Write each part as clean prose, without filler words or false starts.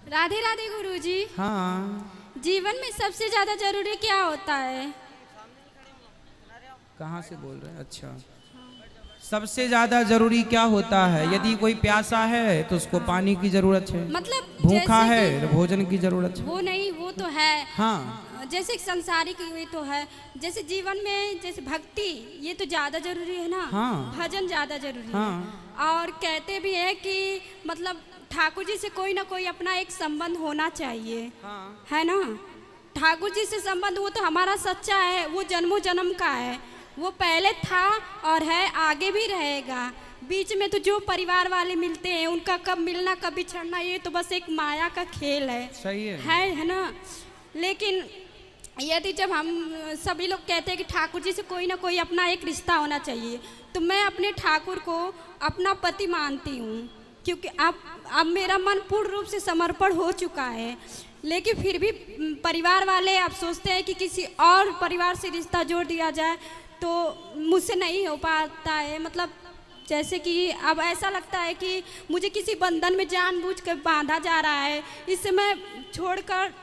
राधे राधे गुरुजी। हाँ, जीवन में सबसे ज्यादा जरूरी क्या होता है? कहाँ से बोल रहे हैं? अच्छा, सबसे ज्यादा जरूरी क्या होता है? यदि कोई प्यासा है तो उसको पानी की जरूरत है, मतलब भूखा जैसे है कि तो भोजन की जरूरत है। वो नहीं, वो तो है। हाँ जैसे संसारिक ये तो है। जैसे जीवन में जैसे भक्ति ये तो ज्यादा जरूरी है ना। हाँ। भजन ज्यादा जरूरी है। हाँ। और कहते भी है कि मतलब ठाकुर जी से कोई ना कोई अपना एक संबंध होना चाहिए। हाँ। है ना। ठाकुर जी से संबंध वो तो हमारा सच्चा है, वो जन्मों जन्म का है। वो पहले था और है, आगे भी रहेगा। बीच में तो जो परिवार वाले मिलते हैं उनका कब मिलना कब बिछड़ना ये तो बस एक माया का खेल है। सही है। है ना। लेकिन यदि जब हम सभी लोग कहते हैं कि ठाकुर जी से कोई ना कोई अपना एक रिश्ता होना चाहिए, तो मैं अपने ठाकुर को अपना पति मानती हूँ, क्योंकि अब मेरा मन पूर्ण रूप से समर्पण हो चुका है। लेकिन फिर भी परिवार वाले अब सोचते हैं कि किसी और परिवार से रिश्ता जोड़ दिया जाए, तो मुझसे नहीं हो पाता है। मतलब जैसे कि अब ऐसा लगता है कि मुझे किसी बंधन में जानबूझकर बांधा जा रहा है। इससे मैं छोड़कर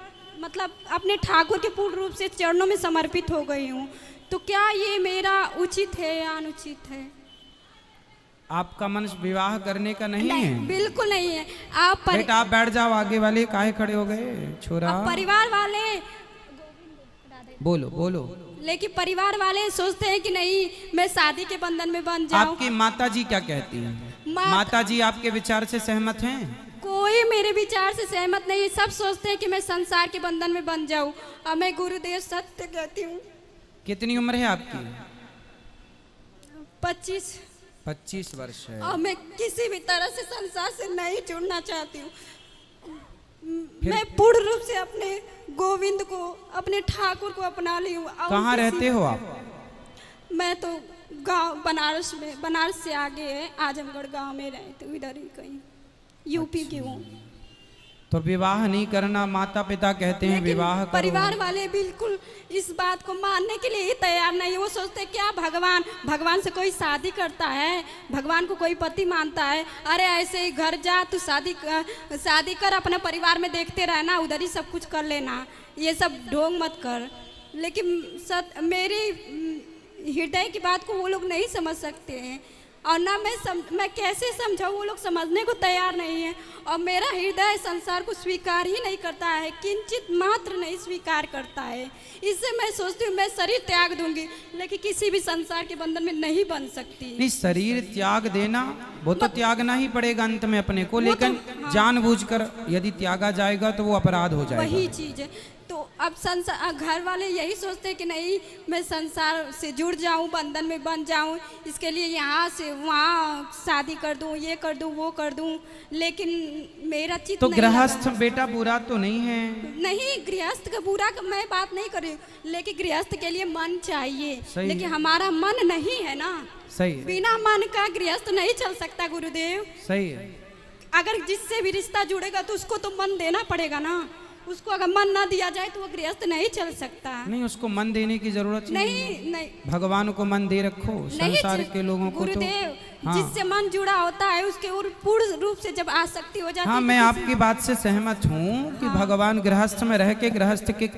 मतलब अपने ठाकुर के पूर्ण रूप से चरणों में समर्पित हो गई हूँ। तो क्या ये मेरा उचित है या अनुचित है? आपका मन विवाह करने का नहीं है? बिल्कुल नहीं है। बेटा आप बैठ जाओ, आगे वाले काहे खड़े हो गए? छोरा परिवार वाले बोलो बोलो। लेकिन परिवार वाले सोचते हैं कि नहीं मैं शादी के बंधन में बंध जाऊं। आपकी माता जी क्या कहती हैं? माता जी आपके विचार से सहमत हैं? कोई मेरे विचार से सहमत नहीं है। सब सोचते हैं कि मैं संसार के बंधन में बंध जाऊं। और मैं गुरुदेव सत्य कहती हूँ। कितनी उम्र है आपकी? 25 वर्ष है। और मैं किसी भी तरह से संसार से नहीं जुड़ना चाहती हूँ। मैं पूर्ण रूप से अपने गोविंद को अपने ठाकुर को अपना ली हूँ। कहाँ रहते हो आप? मैं तो गांव बनारस में, बनारस से आगे है आजमगढ़ गांव में रहती हूँ, इधर ही कहीं यूपी की हूँ। तो विवाह नहीं करना माता पिता कहते हैं, विवाह करो। परिवार वाले बिल्कुल इस बात को मानने के लिए ही तैयार नहीं है। वो सोचते हैं क्या भगवान से कोई शादी करता है, भगवान को कोई पति मानता है? अरे ऐसे ही घर जा, तू शादी कर, अपने परिवार में देखते रहना, उधर ही सब कुछ कर लेना, ये सब ढोंग मत कर। लेकिन मेरी हृदय की बात को वो लोग नहीं समझ सकते हैं। और ना मैं कैसे समझाऊँ, वो लोग समझने को तैयार नहीं है। और मेरा हृदय संसार को स्वीकार ही नहीं करता है, किंचित मात्र नहीं स्वीकार करता है। इससे मैं सोचती हूँ मैं शरीर त्याग दूंगी, लेकिन किसी भी संसार के बंधन में नहीं बन सकती। नहीं, शरीर त्याग देना वो तो त्यागना ही पड़ेगा अंत में अपने को, लेकिन तो, हाँ। जानबूझकर यदि त्यागा जाएगा तो वो अपराध हो जाएगा। वही चीज है। तो अब संसार घर वाले यही सोचते हैं कि नहीं मैं संसार से जुड़ जाऊं, बंधन में बन जाऊं, इसके लिए यहाँ से वहाँ शादी कर दूं, ये कर दूं, वो कर दूं। लेकिन मेरा चित्त तो नहीं गृहस्थ बेटा बुरा तो नहीं है? नहीं, गृहस्थ का बुरा का मैं बात नहीं कर रही, लेकिन गृहस्थ के लिए मन चाहिए। लेकिन हमारा मन नहीं है ना। सही। बिना मन का गृहस्थ नहीं चल सकता गुरुदेव। सही है। अगर जिससे भी रिश्ता जुड़ेगा तो उसको तो मन देना पड़ेगा ना। उसको अगर मन ना दिया जाए तो वो गृहस्थ नहीं चल सकता। नहीं, उसको मन देने की जरूरत नहीं। भगवान को मन दे रखो, संसार के लोगों को गुरुदेव तो हाँ। जिससे मन जुड़ा होता है उसके पूर्ण रूप से जब आसक्ति हो जाती है। हाँ, मैं आपकी बात से सहमत हूँ कि भगवान गृहस्थ में रह के गृहस्थ के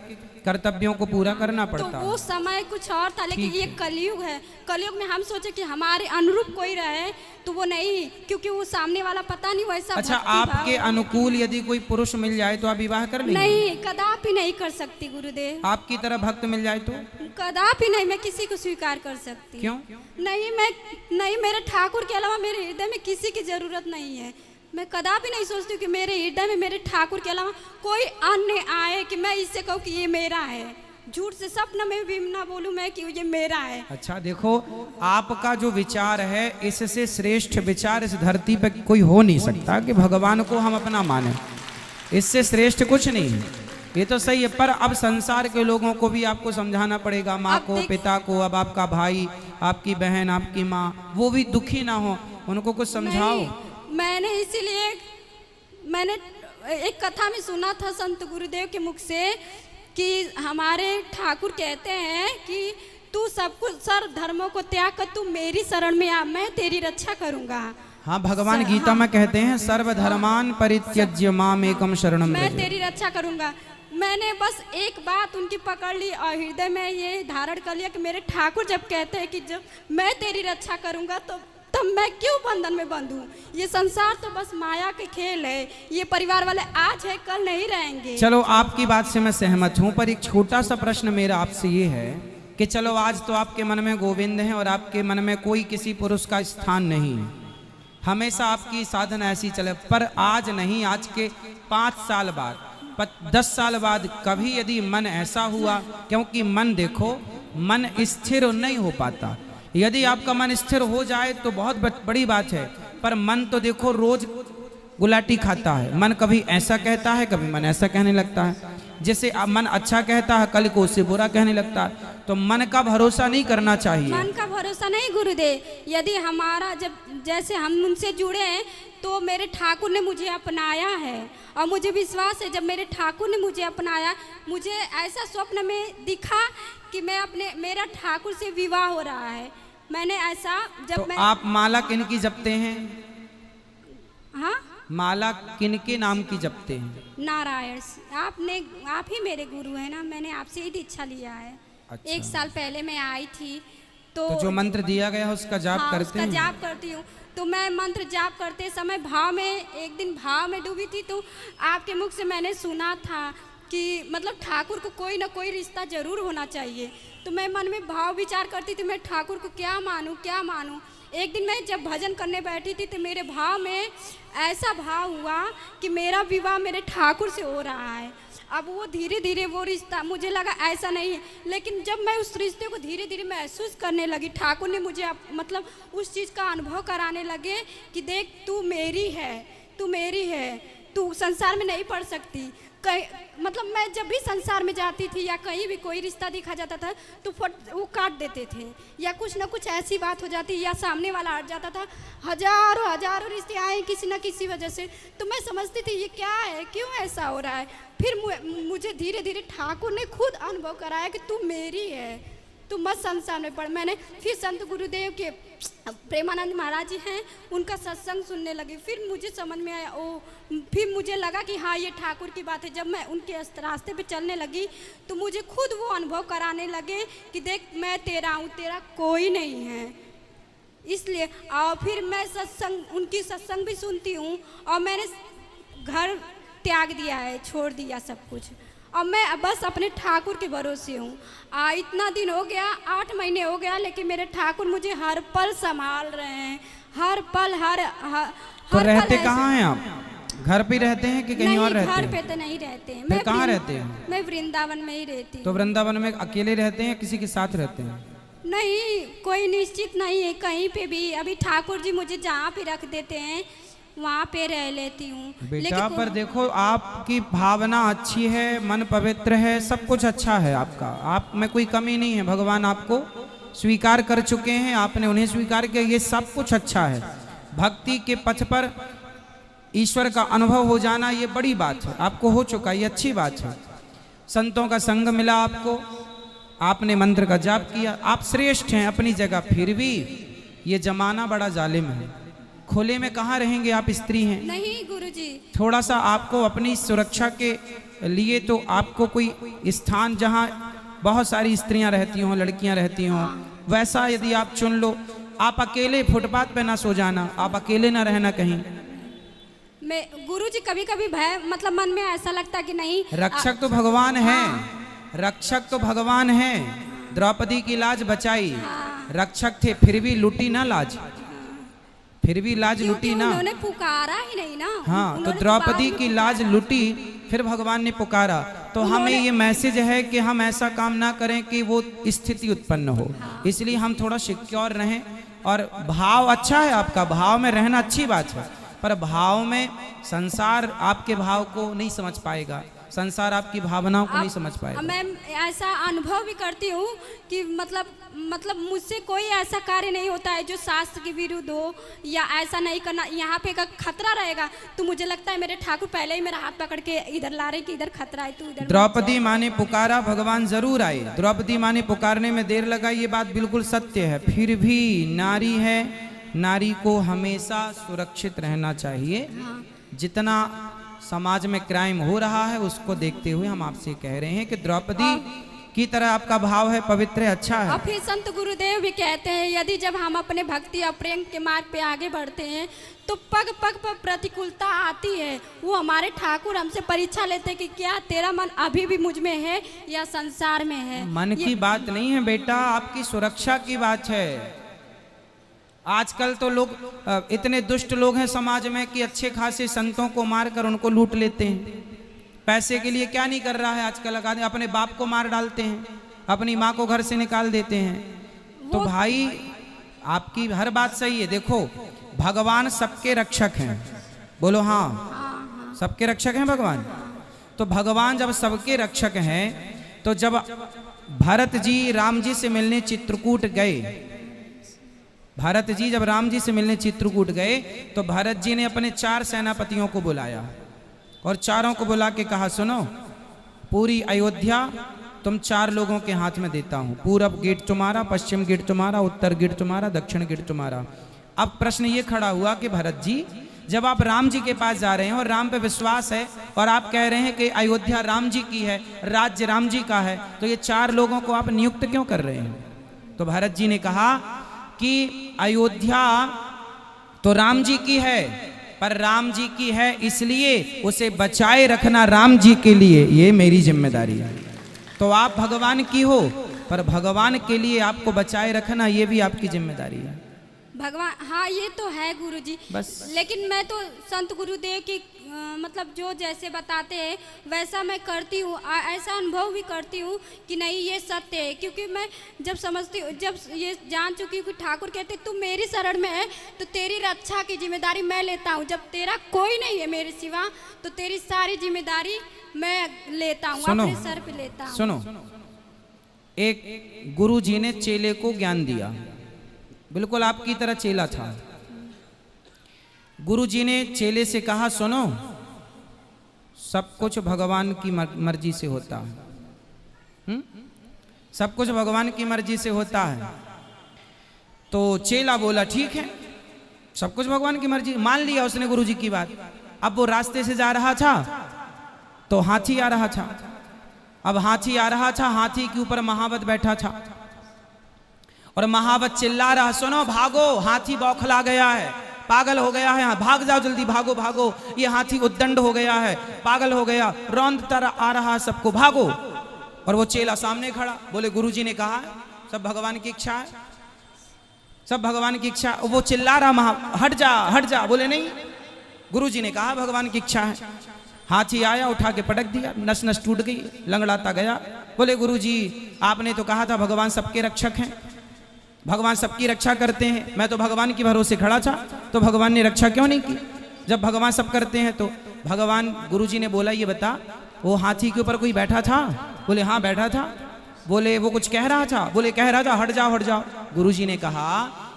कर्तव्यों को पूरा करना पड़ता। तो वो समय कुछ और था, लेकिन ये कलयुग है। कलयुग में हम सोचे कि हमारे अनुरूप कोई रहे, तो वो नहीं, क्योंकि वो सामने वाला पता नहीं वैसा। अच्छा, आपके अनुकूल यदि कोई पुरुष मिल जाए तो आप विवाह कर लेंगे? नहीं, कदापि नहीं कर सकती गुरुदेव। आपकी तरह भक्त मिल जाए तो? कदापि नहीं, मैं किसी को स्वीकार कर सकती। क्यों? नहीं, मेरे ठाकुर के अलावा मेरे हृदय में किसी की जरूरत नहीं है। मैं कदापि नहीं सोचती कि मेरे हृदय में मेरे ठाकुर के अलावा कोई अन्य आए कि मैं इससे कहूँ कि ये मेरा है। झूठ से सपन में भी ना बोलूँ मैं कि ये मेरा है। अच्छा देखो, आपका जो विचार है इससे श्रेष्ठ विचार इस धरती पे कोई हो नहीं सकता कि भगवान को हम अपना माने। इससे श्रेष्ठ कुछ नहीं है, ये तो सही है। पर अब संसार के लोगों को भी आपको समझाना पड़ेगा, माँ को, पिता को, अब आपका भाई, आपकी बहन, आपकी माँ, वो भी दुखी ना हो, उनको कुछ समझाओ। मैंने एक कथा में सुना था संत गुरुदेव के मुख से कि हमारे ठाकुर कहते हैं कि तू सब कुछ सर्व धर्मों को त्याग कर तू मेरी शरण में आ, मैं तेरी रक्षा करूंगा। हाँ, भगवान गीता में कहते हैं सर्वधर्मान परित्यज्य माम एकम शरणम मैं व्रज। तेरी रक्षा करूंगा। मैंने बस एक बात उनकी पकड़ ली और हृदय में ये धारण कर लिया कि मेरे ठाकुर जब कहते हैं कि जब मैं तेरी रक्षा करूंगा तो तब मैं क्यों बंधन में बंधूं। ये संसार तो बस माया के खेल है, ये परिवार वाले आज है कल नहीं रहेंगे। चलो आपकी बात से मैं सहमत हूं, पर एक छोटा सा प्रश्न मेरा आपसे ये है कि चलो आज तो आपके मन में गोविंद है और आपके मन में कोई किसी पुरुष का स्थान नहीं है, हमेशा आपकी साधना ऐसी चले, पर आज नहीं, आज के 5 साल बाद 10 साल बाद कभी यदि मन ऐसा हुआ, क्योंकि मन देखो मन स्थिर नहीं हो पाता, यदि आपका मन स्थिर हो जाए तो बहुत बड़ी बात है, पर मन तो देखो रोज गुलाटी खाता है, मन कभी ऐसा कहता है कभी मन ऐसा कहने लगता है, जैसे अब मन अच्छा कहता है कल को उससे बुरा कहने लगता है, तो मन का भरोसा नहीं करना चाहिए। मन का भरोसा नहीं गुरुदेव, यदि हमारा जब जैसे हम उनसे जुड़े हैं तो मेरे ठाकुर ने मुझे अपनाया है और मुझे विश्वास है जब मेरे ठाकुर ने मुझे अपनाया, मुझे ऐसा स्वप्न में दिखा कि मेरा ठाकुर से विवाह हो रहा है। मैंने ऐसा जब तो आप माला किनकी जपते हैं? हाँ, माला किनके नाम की जपते हैं? नारायण। आप ही मेरे गुरु हैं ना, मैंने आपसे ही दीक्षा लिया है। अच्छा। 1 साल पहले मैं आई थी तो जो मंत्र दिया गया है उसका जाप करते उसका हैं? जाप करती हूँ। तो मैं मंत्र जाप करते समय एक दिन भाव में डूबी थी, तो आपके मुख से मैंने सुना था कि मतलब ठाकुर को कोई ना कोई रिश्ता जरूर होना चाहिए। तो मैं मन में भाव विचार करती थी, मैं ठाकुर को क्या मानूं। एक दिन मैं जब भजन करने बैठी थी तो मेरे भाव में ऐसा भाव हुआ कि मेरा विवाह मेरे ठाकुर से हो रहा है। अब वो धीरे धीरे वो रिश्ता, मुझे लगा ऐसा नहीं है, लेकिन जब मैं उस रिश्ते को धीरे धीरे महसूस करने लगी, ठाकुर ने मुझे मतलब उस चीज़ का अनुभव कराने लगे कि देख तू मेरी है, तू संसार में नहीं पड़ सकती। कहीं मतलब मैं जब भी संसार में जाती थी या कहीं भी कोई रिश्ता दिखा जाता था तो वो काट देते थे, या कुछ ना कुछ ऐसी बात हो जाती या सामने वाला हट जाता था। हजारों रिश्ते आए किसी न किसी वजह से, तो मैं समझती थी ये क्या है, क्यों ऐसा हो रहा है। फिर मुझे धीरे धीरे ठाकुर ने खुद अनुभव कराया कि तू मेरी है, तू मत संसार में पढ़। मैंने फिर संत गुरुदेव के प्रेमानंद महाराज जी हैं, उनका सत्संग सुनने लगी, फिर मुझे समझ में आया फिर मुझे लगा कि हाँ ये ठाकुर की बात है। जब मैं उनके रास्ते पे चलने लगी तो मुझे खुद वो अनुभव कराने लगे कि देख मैं तेरा हूँ, तेरा कोई नहीं है। इसलिए और फिर मैं उनकी सत्संग भी सुनती हूँ और मैंने घर त्याग दिया है, छोड़ दिया सब कुछ, और मैं बस अपने ठाकुर के भरोसे हूँ। इतना दिन हो गया, 8 महीने हो गया, लेकिन मेरे ठाकुर मुझे हर पल संभाल रहे हैं, हर पल तो रहते कहाँ हैं आप? घर पे रहते हैं कि कहीं और रहते हैं? घर पे तो नहीं रहते हैं। फिर कहाँ रहते हैं? मैं वृंदावन में ही रहती हूँ। तो वृंदावन में अकेले रहते हैं, किसी के साथ रहते हैं? नहीं, कोई निश्चित नहीं है कहीं पे भी। अभी ठाकुर जी मुझे जहाँ पे रख देते हैं वहाँ पे रह लेती हूँ। बेटा पर देखो आपकी भावना अच्छी है, मन पवित्र है, सब कुछ अच्छा है आपका, आप में कोई कमी नहीं है। भगवान आपको स्वीकार कर चुके हैं, आपने उन्हें स्वीकार किया, ये सब कुछ अच्छा है। भक्ति के पथ पर ईश्वर का अनुभव हो जाना ये बड़ी बात है, आपको हो चुका, ये अच्छी बात है। संतों का संग मिला आपको, आपने मंत्र का जाप किया, आप श्रेष्ठ हैं अपनी जगह। फिर भी ये जमाना बड़ा जालिम है, खुले में कहाँ रहेंगे आप, स्त्री हैं। नहीं गुरुजी, थोड़ा सा आपको अपनी सुरक्षा के लिए तो आपको कोई स्थान जहाँ बहुत सारी स्त्रियां रहती हों, लड़कियां रहती हों, वैसा यदि आप चुन लो। आप अकेले फुटपाथ पे ना सो जाना, आप अकेले ना रहना कहीं। मैं गुरुजी कभी कभी भय मतलब मन में ऐसा लगता कि नहीं, रक्षक तो भगवान है, रक्षक तो भगवान है। द्रौपदी की लाज बचाई, रक्षक थे, फिर भी लुटी ना लाज, फिर भी लाज लुटी ना, उन्होंने पुकारा ही नहीं ना। हाँ, तो द्रौपदी की लाज लुटी, फिर भगवान ने पुकारा। तो हमें ये मैसेज है कि हम ऐसा काम ना करें कि वो स्थिति उत्पन्न हो। इसलिए हम थोड़ा सिक्योर रहें, और भाव अच्छा है आपका, भाव में रहना अच्छी बात है, पर भाव में संसार आपके भाव को नहीं समझ पाएगा, संसार आपकी भावनाओं को नहीं समझ पाएगा। मैं ऐसा अनुभव भी करती हूँ कि मतलब मुझसे कोई ऐसा कार्य नहीं होता है जो शास्त्र के विरुद्ध हो, या ऐसा नहीं करना। यहाँ पे का खतरा रहेगा तो मुझे लगता है मेरे ठाकुर पहले ही मेरा हाथ पकड़ के इधर ला रहे कि इधर खतरा है, तू इधर। द्रौपदी माँ ने पुकारा, भगवान जरूर आए। द्रौपदी माँ ने पुकारने में देर लगा, ये बात बिल्कुल सत्य है। फिर भी नारी है, नारी को हमेशा सुरक्षित रहना चाहिए। हाँ जितना समाज में क्राइम हो रहा है उसको देखते हुए हम आपसे कह रहे हैं कि द्रौपदी की तरह आपका भाव है, पवित्र है, अच्छा है। और फिर संत गुरुदेव भी कहते हैं यदि जब हम अपने भक्ति और प्रेम के मार्ग पे आगे बढ़ते हैं तो पग पग पर प्रतिकूलता आती है। वो हमारे ठाकुर हमसे परीक्षा लेते हैं कि क्या तेरा मन अभी भी मुझ में है या संसार में है। मन की बात नहीं है बेटा, आपकी सुरक्षा की बात है। आजकल तो लोग इतने दुष्ट लोग हैं समाज में कि अच्छे खासे संतों को मारकर उनको लूट लेते हैं। पैसे के लिए क्या नहीं कर रहा है आजकल, अपने बाप को मार डालते हैं, अपनी माँ को घर से निकाल देते हैं। तो भाई आपकी हर बात सही है। देखो भगवान सबके रक्षक हैं, बोलो हाँ, सबके रक्षक हैं भगवान। तो भगवान जब सबके रक्षक हैं तो जब भरत जी राम जी से मिलने चित्रकूट गए, भरत जी जब राम जी से मिलने चित्रकूट गए तो भरत जी ने अपने 4 सेनापतियों को बुलाया और चारों को बुला के कहा सुनो, पूरी अयोध्या तुम 4 लोगों के हाथ में देता हूं। पूरब गेट तुम्हारा, पश्चिम गेट तुम्हारा, उत्तर गेट तुम्हारा, दक्षिण गेट तुम्हारा। अब प्रश्न ये खड़ा हुआ कि भरत जी जब आप राम जी के पास जा रहे हैं और राम पे विश्वास है और आप कह रहे हैं कि अयोध्या राम जी की है, राज्य राम जी का है, तो ये 4 लोगों को आप नियुक्त क्यों कर रहे हैं? तो भरत जी ने कहा कि अयोध्या तो राम जी की है, पर राम जी की है इसलिए उसे बचाए रखना राम जी के लिए ये मेरी जिम्मेदारी है। तो आप भगवान की हो पर भगवान के लिए आपको बचाए रखना ये भी आपकी जिम्मेदारी है। भगवान हाँ ये तो है गुरुजी, बस। लेकिन मैं तो संत गुरुदेव की मतलब जो जैसे बताते हैं वैसा मैं करती हूँ। ऐसा अनुभव भी करती हूँ कि नहीं ये सत्य है, क्योंकि मैं जब समझती हूँ, जब ये जान चुकी हूँ कि ठाकुर कहते तू मेरी शरण में है तो तेरी रक्षा की जिम्मेदारी मैं लेता हूँ। जब तेरा कोई नहीं है मेरे सिवा तो तेरी सारी जिम्मेदारी मैं लेता हूँ, अपने सर पे लेता हूँ। सुनो, एक गुरु जी ने चेले को ज्ञान दिया, बिल्कुल आपकी तरह चेला था। गुरु जी ने चेले से कहा सुनो, सब कुछ भगवान की मर्जी से होता है। सब कुछ भगवान की मर्जी से होता है। तो चेला बोला ठीक है, सब कुछ भगवान की मर्जी, मान लिया उसने गुरु जी की बात। अब वो रास्ते से जा रहा था तो हाथी आ रहा था। अब हाथी आ रहा था, हाथी के ऊपर महावत बैठा था और महावत चिल्ला रहा सुनो भागो, हाथी बौखला गया है, पागल हो गया है, भाग जाओ जल्दी, भागो भागो, ये हाथी उद्दंड हो गया है, पागल हो गया, रौंदता आ रहा सबको, भागो। और वो चेला सामने खड़ा, बोले गुरुजी ने कहा सब भगवान की इच्छा है, सब भगवान की इच्छा। वो चिल्ला रहा हट जा हट जा, बोले नहीं, गुरुजी ने कहा भगवान की इच्छा है। हाथी आया, उठा के पटक दिया, नस नस टूट गई, लंगड़ाता गया। बोले गुरुजी आपने तो कहा था भगवान सबके रक्षक हैं, भगवान सबकी रक्षा करते हैं, मैं तो भगवान के भरोसे खड़ा था, तो भगवान ने रक्षा क्यों नहीं की? जब भगवान सब करते हैं तो भगवान। गुरुजी ने बोला ये बता वो हाथी के ऊपर कोई बैठा था? बोले हाँ बैठा था। बोले वो कुछ कह रहा था? बोले कह रहा था हट जाओ हट जाओ। गुरुजी ने कहा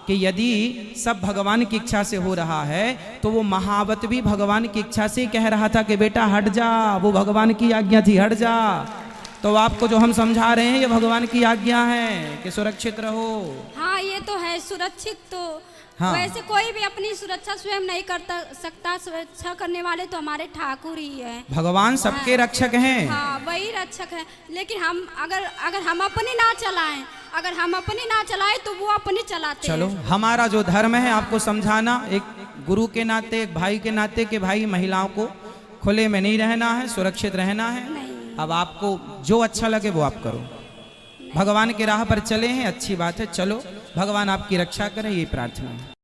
कि यदि सब भगवान की इच्छा से हो रहा है तो वो महावत भी भगवान की इच्छा से कह रहा था कि बेटा हट जा, वो भगवान की आज्ञा थी, हट जा। तो आपको जो हम समझा रहे हैं ये भगवान की आज्ञा है कि सुरक्षित रहो। हाँ ये तो है सुरक्षित। तो हाँ। वैसे कोई भी अपनी सुरक्षा स्वयं नहीं करता सकता, सुरक्षा करने वाले तो हमारे ठाकुर ही है। भगवान सबके रक्षक हैं। हाँ वही रक्षक है, लेकिन हम अगर हम अपनी ना चलाएं, अगर हम अपनी ना चलाएं तो वो अपनी चलाते चलो हैं। हमारा जो धर्म है आपको समझाना, एक गुरु के नाते, एक भाई के नाते कि भाई महिलाओं को खुले में नहीं रहना है, सुरक्षित रहना है। नहीं। अब आपको जो अच्छा लगे वो आप करो, भगवान के राह पर चले हैं, अच्छी बात है, चलो भगवान आपकी रक्षा करें, ये प्रार्थना है।